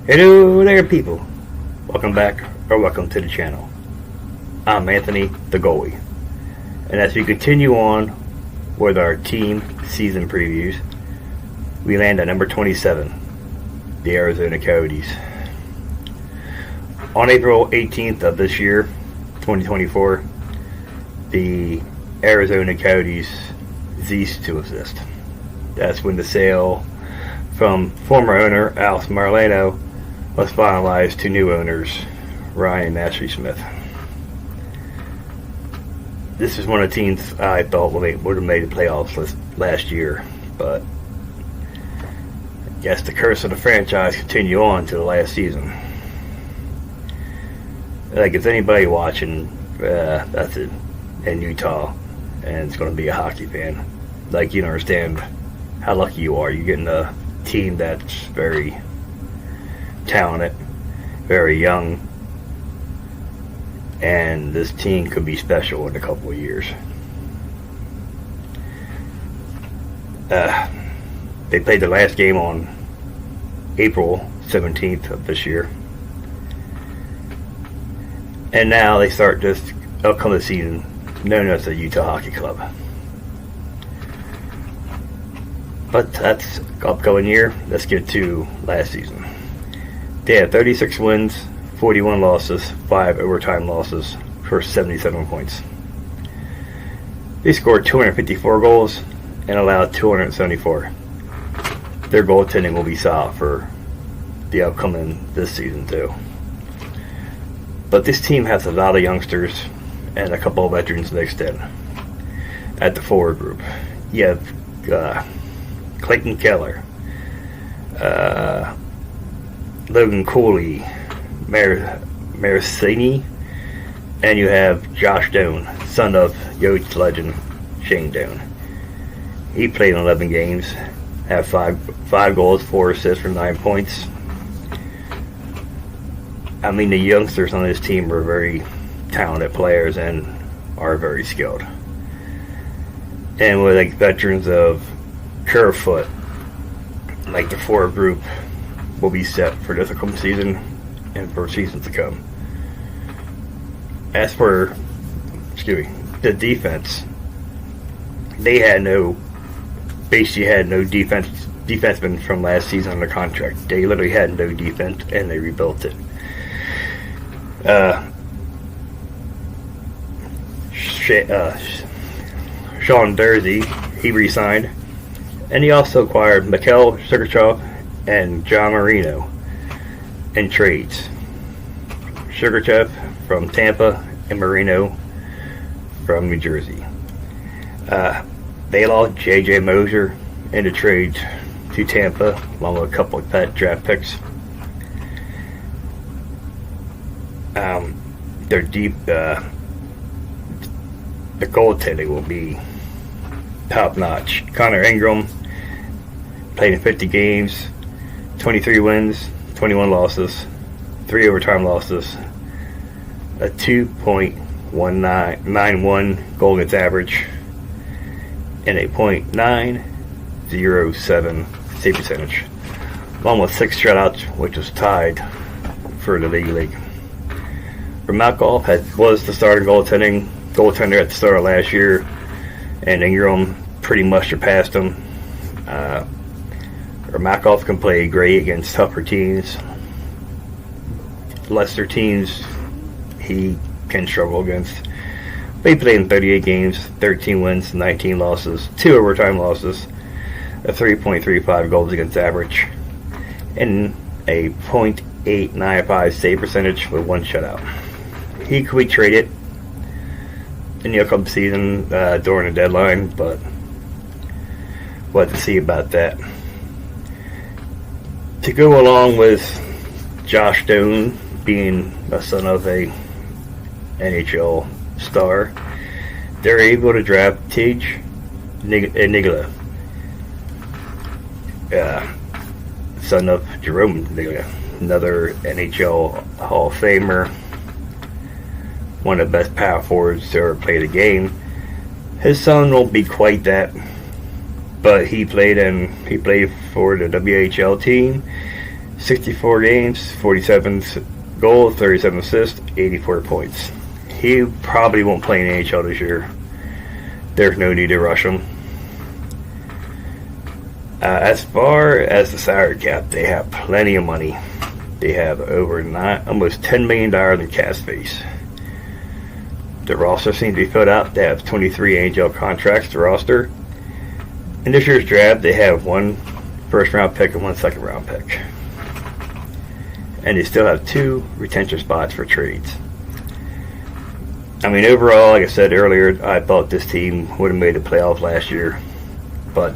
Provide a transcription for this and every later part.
Hello there, people. Welcome back, or welcome to the channel. I'm Anthony, the goalie. And as we continue on with our team season previews, we land at number 27, the Arizona Coyotes. On April 18th of this year, 2024, the Arizona Coyotes ceased to exist. That's when the sale from former owner Alex Marlano was finalized to new owners Ryan and Ashley Smith. This is one of the teams I thought would have made the playoffs last year, but I guess the curse of the franchise continued on to the last season. Like, if anybody watching that's it in Utah and it's going to be a hockey fan, like, you don't understand how lucky you are. You're getting a team that's very talented, very young, and this team could be special in a couple of years. They played the last game on April 17th of this year, and now they start this upcoming season known as the Utah Hockey Club. But that's upcoming year. Let's get to last season. They had 36 wins, 41 losses, 5 overtime losses for 77 points. They scored 254 goals and allowed 274. Their goaltending will be solid for the upcoming this season too. But this team has a lot of youngsters and a couple of veterans mixed in. At the forward group, you have Clayton Keller, Logan Cooley, Maricini, and you have Josh Doan, son of Yotes legend Shane Doan. He played in 11 games, had 5 goals, 4 assists for 9 points. I mean, the youngsters on this team are very talented players and are very skilled. And with like veterans of Kerfoot, like the forward group will be set for this upcoming season and for seasons to come. As for the defense, they had basically had no defenseman from last season on the contract. They literally had no defense and they rebuilt it. Sean Dursey, he re-signed, and he also acquired Mikhail Sugarchov and John Marino in trades. Sugarchev from Tampa and Marino from New Jersey. They lost J.J. Moser in the trade to Tampa, along with a couple of draft picks. They're deep. The goaltending will be top notch. Connor Ingram played in 50 games, 23 wins, 21 losses, 3 overtime losses, a 2.91 goal against average, and a .907 save percentage, along with 6 shutouts, which was tied for the league. Ramakov was the starting goaltender at the start of last year, and Ingram pretty much surpassed him. Ramakov can play great against tougher teams. Lesser teams he can struggle against. But he played in 38 games, 13 wins, 19 losses, 2 overtime losses, a 3.35 goals against average, and a .895 save percentage with 1 shutout. He could be traded in the upcoming season during the deadline, but we'll have to see about that. To go along with Josh Doan being a son of a NHL star, they're able to draft Tej Nigla, son of Jerome Nigla, another NHL Hall of Famer, one of the best power forwards to ever play the game. His son won't be quite that, but he played for the WHL team, 64 games, 47 goals, 37 assists, 84 points. He probably won't play in the NHL this year. There's no need to rush him. As far as the salary cap, they have plenty of money. They have almost $10 million in cap space. The roster seems to be filled out. They have 23 NHL contracts to roster. In this year's draft, they have 1 first-round pick and 1 second-round pick. And they still have 2 retention spots for trades. I mean, overall, like I said earlier, I thought this team would have made the playoffs last year. But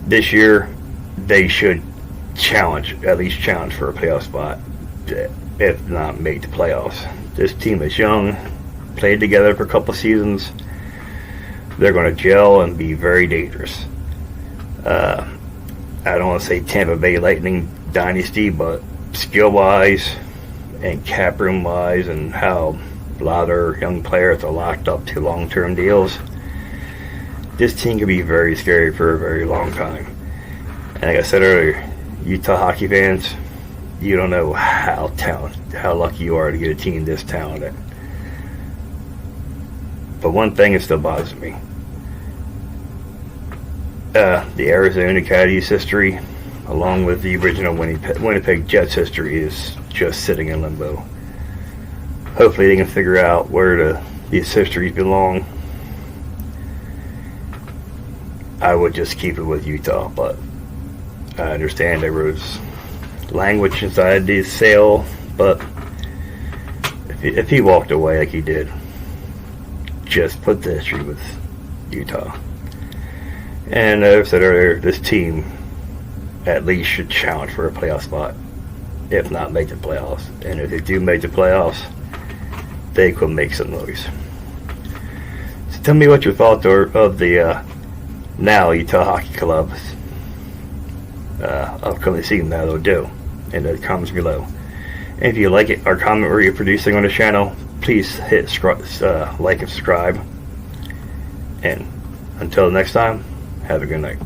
this year, they should at least challenge for a playoff spot, if not make the playoffs. This team is young, played together for a couple seasons. They're going to gel and be very dangerous. I don't want to say Tampa Bay Lightning dynasty, but skill-wise and cap room-wise and how a lot of their young players are locked up to long-term deals, this team could be very scary for a very long time. And like I said earlier, Utah hockey fans, you don't know how lucky you are to get a team this talented. But one thing that still bothers me, the Arizona Coyotes history, along with the original Winnipeg Jets history, is just sitting in limbo. Hopefully they can figure out where these histories belong. I would just keep it with Utah, but I understand there was language inside the sale, but if he walked away like he did, just put the history with Utah. And as I said earlier, this team at least should challenge for a playoff spot, if not make the playoffs. And if they do make the playoffs, they could make some noise. So tell me what your thoughts are of the now Utah Hockey Club's upcoming season that they'll do in the comments below. And if you like it, our comment we're producing on the channel, please hit like and subscribe. And until next time, have a good night.